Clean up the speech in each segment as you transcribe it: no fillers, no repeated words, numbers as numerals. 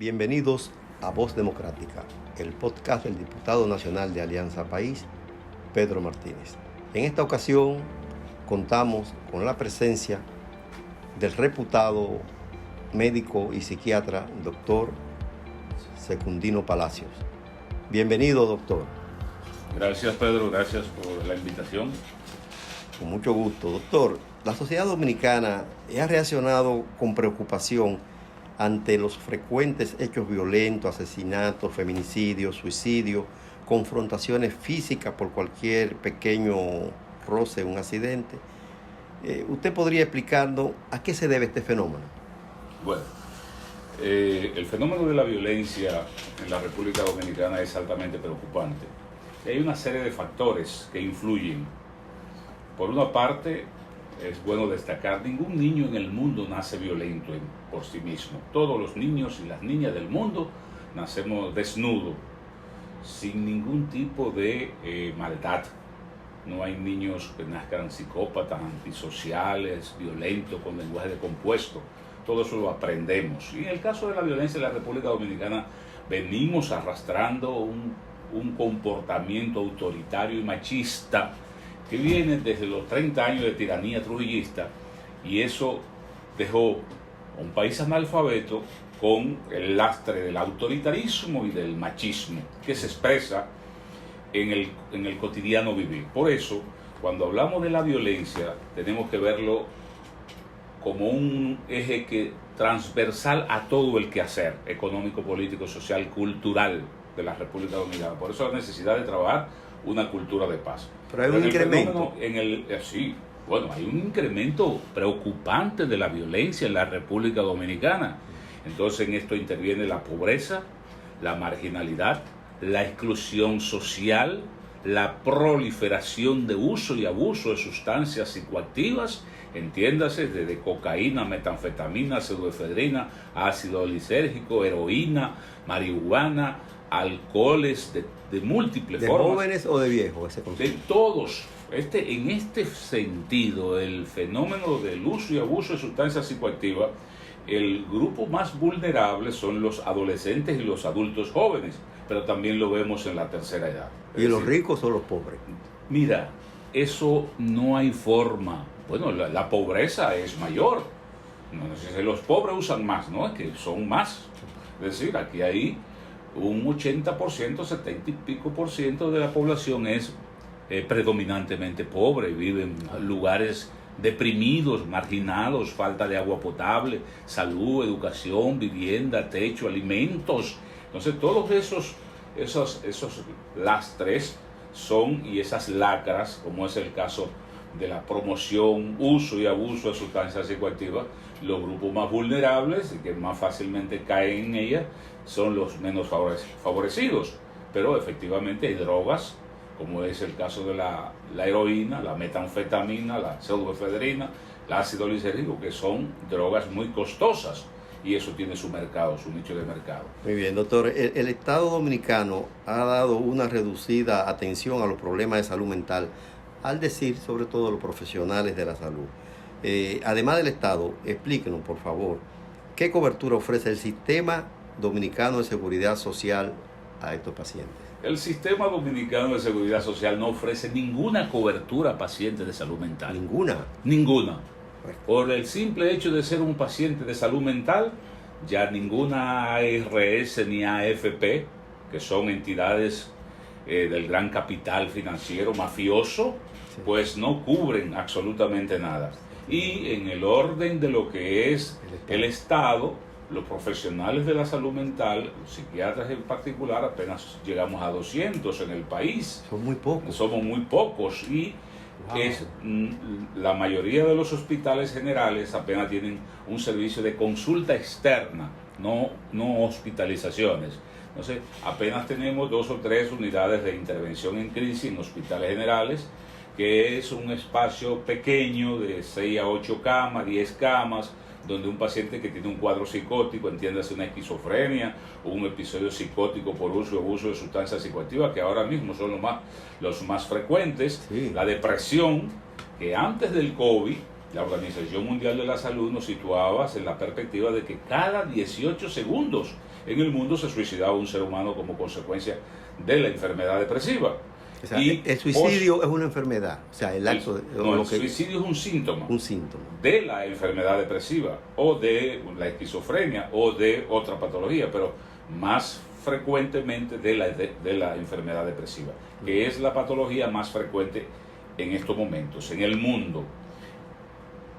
Bienvenidos a Voz Democrática, el podcast del diputado nacional de Alianza País, Pedro Martínez. En esta ocasión contamos con la presencia del reputado médico y psiquiatra, doctor Secundino Palacios. Bienvenido, doctor. Gracias, Pedro, gracias por la invitación. Con mucho gusto. Doctor, la sociedad dominicana ha reaccionado con preocupación ante los frecuentes hechos violentos, asesinatos, feminicidios, suicidios, confrontaciones físicas por cualquier pequeño roce, un accidente. ¿Usted podría explicarnos a qué se debe este fenómeno? Bueno, el fenómeno de la violencia en la República Dominicana es altamente preocupante. Hay una serie de factores que influyen. Por una parte, es bueno destacar, ningún niño en el mundo nace violento por sí mismo. Todos los niños y las niñas del mundo nacemos desnudos, sin ningún tipo de maldad. No hay niños que nazcan psicópatas, antisociales, violentos, con lenguaje descompuesto. Todo eso lo aprendemos. Y en el caso de la violencia en la República Dominicana, venimos arrastrando un comportamiento autoritario y machista que viene desde los 30 años de tiranía trujillista, y eso dejó un país analfabeto con el lastre del autoritarismo y del machismo que se expresa en el cotidiano vivir. Por eso, cuando hablamos de la violencia, tenemos que verlo como un eje transversal a todo el quehacer económico, político, social, cultural de la República Dominicana. Por eso la necesidad de trabajar una cultura de paz. Pero hay un incremento. Sí, bueno, hay un incremento preocupante de la violencia en la República Dominicana. Entonces en esto interviene la pobreza, la marginalidad, la exclusión social, la proliferación de uso y abuso de sustancias psicoactivas, entiéndase, desde cocaína, metanfetamina, pseudoefedrina, ácido lisérgico, heroína, marihuana, alcoholes de múltiples formas. ¿De jóvenes o de viejos? De todos. En este sentido, el fenómeno del uso y abuso de sustancias psicoactivas, el grupo más vulnerable son los adolescentes y los adultos jóvenes, pero también lo vemos en la tercera edad. ¿Y los ricos o los pobres? Mira, eso no hay forma. Bueno, la pobreza es mayor. No sé si los pobres usan más, ¿no? Es que son más. Es decir, aquí hay un 80%, 70 y pico por ciento de la población es predominantemente pobre, vive en lugares deprimidos, marginados, falta de agua potable, salud, educación, vivienda, techo, alimentos. Entonces todos esos lastres son, y esas lacras, como es el caso de la promoción, uso y abuso de sustancias psicoactivas, los grupos más vulnerables y que más fácilmente caen en ellas son los menos favorecidos. Pero efectivamente hay drogas, como es el caso de la heroína, la metanfetamina, la pseudoefedrina, el ácido lisérgico, que son drogas muy costosas, y eso tiene su mercado, su nicho de mercado. Muy bien, doctor. El Estado dominicano ha dado una reducida atención a los problemas de salud mental, al decir sobre todo los profesionales de la salud. Además del Estado, explíquenos, por favor, ¿qué cobertura ofrece el Sistema Dominicano de Seguridad Social a estos pacientes? El Sistema Dominicano de Seguridad Social no ofrece ninguna cobertura a pacientes de salud mental. ¿Ninguna? Ninguna. Por el simple hecho de ser un paciente de salud mental, ya ninguna ARS ni AFP, que son entidades del gran capital financiero mafioso, sí, pues no cubren absolutamente nada. Y en el orden de lo que es el Estado, los profesionales de la salud mental, los psiquiatras en particular, apenas llegamos a 200 en el país. Son muy pocos. Somos muy pocos, y la mayoría de los hospitales generales apenas tienen un servicio de consulta externa, no hospitalizaciones. Entonces, apenas tenemos 2 o 3 unidades de intervención en crisis en hospitales generales, que es un espacio pequeño de 6 a 8 camas, 10 camas, donde un paciente que tiene un cuadro psicótico, entiéndase una esquizofrenia o un episodio psicótico por uso y abuso de sustancias psicoactivas, que ahora mismo son los más frecuentes, sí, la depresión, que antes del COVID, la Organización Mundial de la Salud nos situaba en la perspectiva de que cada 18 segundos en el mundo se suicidaba un ser humano como consecuencia de la enfermedad depresiva. O sea, y el suicidio es una enfermedad, o sea, el acto de... No, el suicidio es un síntoma. Un síntoma. De la enfermedad depresiva, o de la esquizofrenia, o de otra patología, pero más frecuentemente de la enfermedad depresiva, que es la patología más frecuente en estos momentos, en el mundo.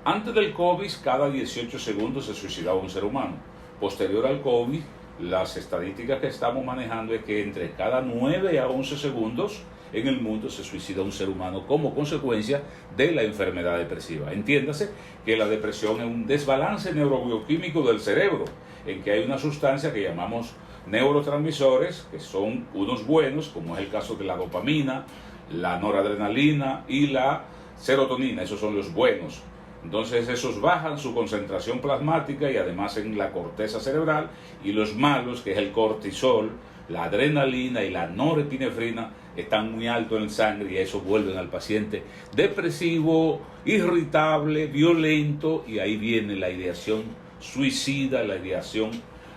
Antes del COVID, cada 18 segundos se suicidaba un ser humano. Posterior al COVID, las estadísticas que estamos manejando es que entre cada 9 a 11 segundos en el mundo se suicida un ser humano como consecuencia de la enfermedad depresiva. Entiéndase que la depresión es un desbalance neurobioquímico del cerebro, en que hay una sustancia que llamamos neurotransmisores, que son unos buenos, como es el caso de la dopamina, la noradrenalina y la serotonina. Esos son los buenos. Entonces esos bajan su concentración plasmática y además en la corteza cerebral, y los malos, que es el cortisol, la adrenalina y la norepinefrina, están muy altos en la sangre, y eso vuelven al paciente depresivo, irritable, violento, y ahí viene la ideación suicida, la ideación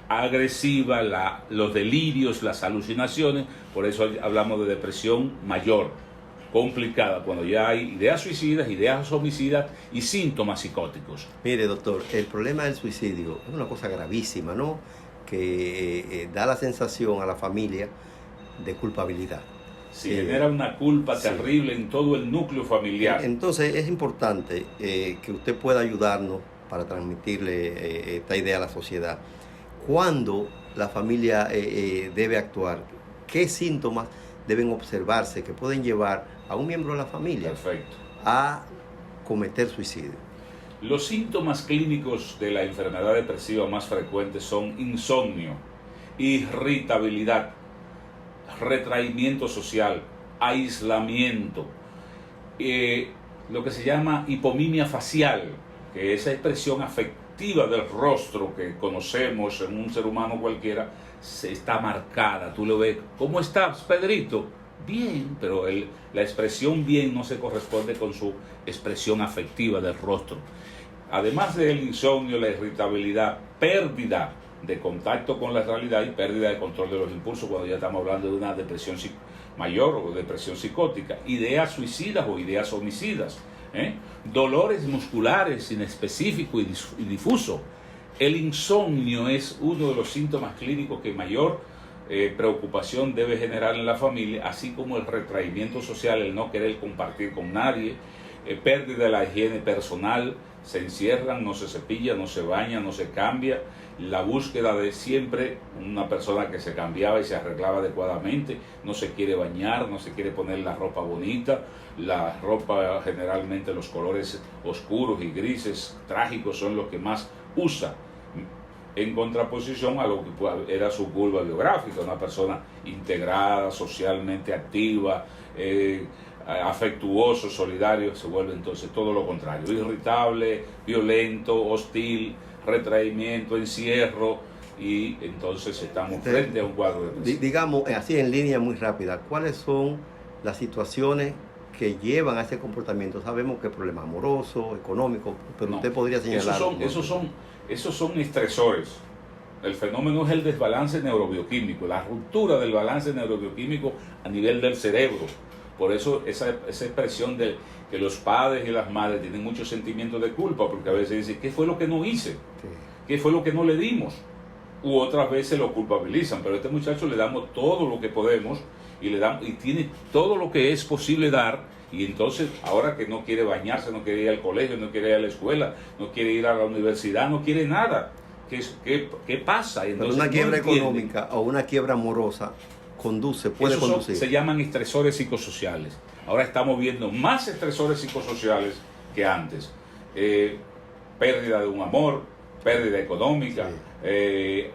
agresiva, los delirios, las alucinaciones. Por eso hablamos de depresión mayor, complicada, cuando ya hay ideas suicidas, ideas homicidas y síntomas psicóticos. Mire, doctor, el problema del suicidio es una cosa gravísima, ¿no? Que da la sensación a la familia de culpabilidad. Sí, genera una culpa terrible en todo el núcleo familiar. Entonces es importante que usted pueda ayudarnos para transmitirle esta idea a la sociedad. ¿Cuándo la familia debe actuar? ¿Qué síntomas deben observarse que pueden llevar a un miembro de la familia a cometer suicidio? Los síntomas clínicos de la enfermedad depresiva más frecuentes son insomnio, irritabilidad, retraimiento social, aislamiento, lo que se llama hipomimia facial, que es esa expresión afectiva del rostro que conocemos en un ser humano cualquiera, se está marcada. Tú lo ves, ¿cómo estás, Pedrito? Bien, pero la expresión bien no se corresponde con su expresión afectiva del rostro. Además del insomnio, la irritabilidad, pérdida de contacto con la realidad y pérdida de control de los impulsos, cuando ya estamos hablando de una depresión mayor o depresión psicótica, ideas suicidas o ideas homicidas, dolores musculares inespecíficos y difusos. El insomnio es uno de los síntomas clínicos que mayor preocupación debe generar en la familia, así como el retraimiento social, el no querer compartir con nadie, pérdida de la higiene personal, se encierran, no se cepilla, no se baña, no se cambia, la búsqueda de siempre una persona que se cambiaba y se arreglaba adecuadamente, no se quiere bañar, no se quiere poner la ropa bonita, la ropa generalmente los colores oscuros y grises, trágicos son los que más usa, en contraposición a lo que era su curva biográfica, una persona integrada, socialmente activa, afectuoso, solidario. Se vuelve entonces todo lo contrario, irritable, violento, hostil, retraimiento, encierro, y entonces estamos frente a un cuadro de depresión. Digamos, así en línea muy rápida, ¿cuáles son las situaciones que llevan a ese comportamiento? Sabemos que es problema amoroso, económico, pero no, usted podría señalar... Esos son estresores. El fenómeno es el desbalance neurobioquímico, la ruptura del balance neurobioquímico a nivel del cerebro. Por eso esa expresión de que los padres y las madres tienen mucho sentimiento de culpa, porque a veces dicen, ¿qué fue lo que no hice? Sí. ¿Qué fue lo que no le dimos? U otras veces lo culpabilizan, pero a este muchacho le damos todo lo que podemos y tiene todo lo que es posible dar, y entonces ahora que no quiere bañarse, no quiere ir al colegio, no quiere ir a la escuela, no quiere ir a la universidad, no quiere nada. ¿Qué pasa? Entonces, pero una quiebra económica o una quiebra amorosa puede conducir. Se llaman estresores psicosociales. Ahora estamos viendo más estresores psicosociales que antes. Pérdida de un amor, pérdida económica, sí.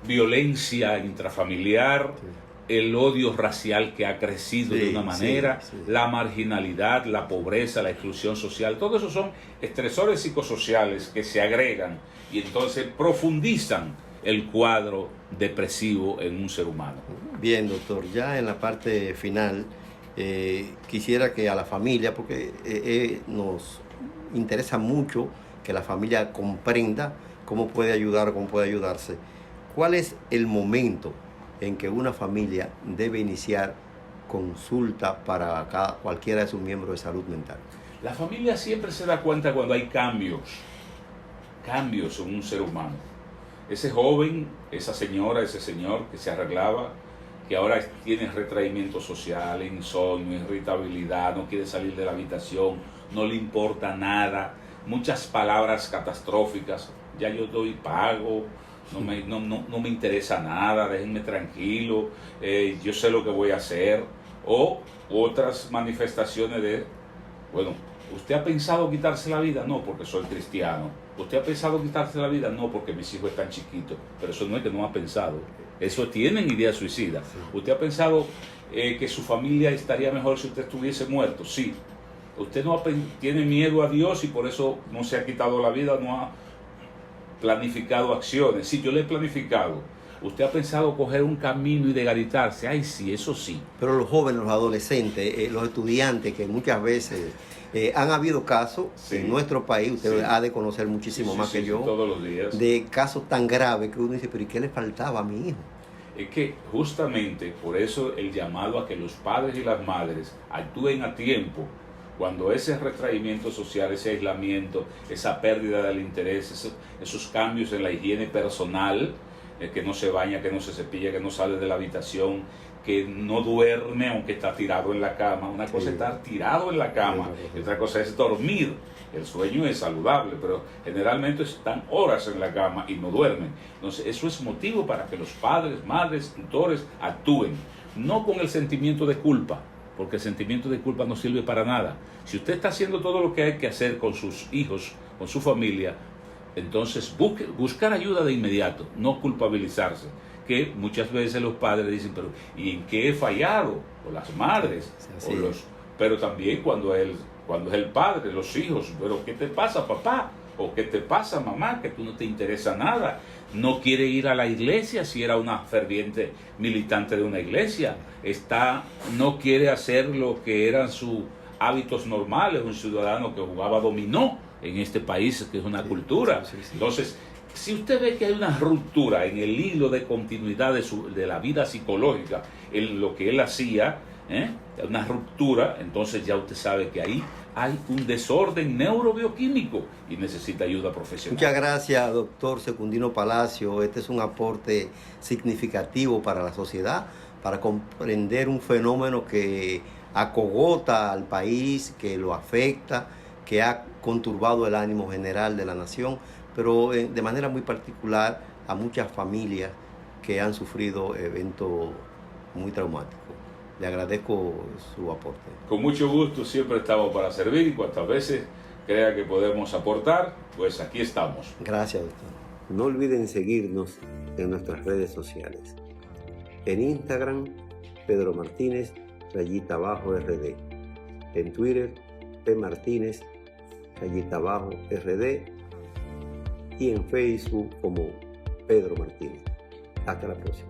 Violencia intrafamiliar, sí. El odio racial que ha crecido de una manera, la marginalidad, la pobreza, la exclusión social. Todo eso son estresores psicosociales que se agregan y entonces profundizan el cuadro depresivo en un ser humano. Bien, doctor, ya en la parte final quisiera que a la familia, porque nos interesa mucho que la familia comprenda cómo puede ayudar o cómo puede ayudarse. ¿cuál es el momento en que una familia debe iniciar consulta para cualquiera de sus miembros de salud mental? La familia siempre se da cuenta cuando hay cambios en un ser humano. Ese joven, esa señora, ese señor que se arreglaba, que ahora tiene retraimiento social, insomnio, irritabilidad, no quiere salir de la habitación, no le importa nada, muchas palabras catastróficas, ya yo doy pago, no me interesa nada, déjenme tranquilo, yo sé lo que voy a hacer, o otras manifestaciones de, bueno, ¿usted ha pensado quitarse la vida? No, porque soy cristiano. ¿Usted ha pensado quitarse la vida? No, porque mis hijos están chiquitos. Pero eso no es que no ha pensado. Eso tienen ideas suicidas. ¿Usted ha pensado que su familia estaría mejor si usted estuviese muerto? Sí. ¿Usted no tiene miedo a Dios y por eso no se ha quitado la vida, no ha planificado acciones? Sí, yo le he planificado. ¿Usted ha pensado coger un camino y degaritarse? Ay, sí, eso sí. Pero los jóvenes, los adolescentes, los estudiantes, que muchas veces han habido casos en nuestro país, usted ha de conocer muchísimo más que yo, todos los días, de casos tan graves que uno dice, pero ¿y qué le faltaba a mi hijo? Es que justamente por eso el llamado a que los padres y las madres actúen a tiempo, cuando ese retraimiento social, ese aislamiento, esa pérdida del interés, esos cambios en la higiene personal, que no se baña, que no se cepilla, que no sale de la habitación, que no duerme aunque está tirado en la cama. Una cosa es estar tirado en la cama, y otra cosa es dormir. El sueño es saludable, pero generalmente están horas en la cama y no duermen. Entonces eso es motivo para que los padres, madres, tutores actúen, no con el sentimiento de culpa, porque el sentimiento de culpa no sirve para nada. Si usted está haciendo todo lo que hay que hacer con sus hijos, con su familia, entonces buscar ayuda de inmediato, no culpabilizarse, que muchas veces los padres dicen, pero ¿y en qué he fallado? O las madres, pero también cuando es el padre, los hijos, pero ¿qué te pasa, papá? ¿O qué te pasa, mamá? Que tú no te interesa nada, no quiere ir a la iglesia si era una ferviente militante de una iglesia, no quiere hacer lo que eran sus hábitos normales, un ciudadano que jugaba dominó en este país, que es una cultura. Entonces, si usted ve que hay una ruptura en el hilo de continuidad de la vida psicológica, en lo que él hacía, una ruptura, entonces ya usted sabe que ahí hay un desorden neurobioquímico y necesita ayuda profesional. Muchas gracias, doctor Secundino Palacio. Este es un aporte significativo para la sociedad, para comprender un fenómeno que acogota al país, que lo afecta, que ha conturbado el ánimo general de la nación, pero de manera muy particular a muchas familias que han sufrido eventos muy traumáticos. Le agradezco su aporte. Con mucho gusto, siempre estamos para servir y cuantas veces crea que podemos aportar, pues aquí estamos. Gracias, doctor. No olviden seguirnos en nuestras redes sociales. En Instagram, Pedro Martínez, _RD. En Twitter, P. Martínez, _RD. Y en Facebook como Pedro Martínez. Hasta la próxima.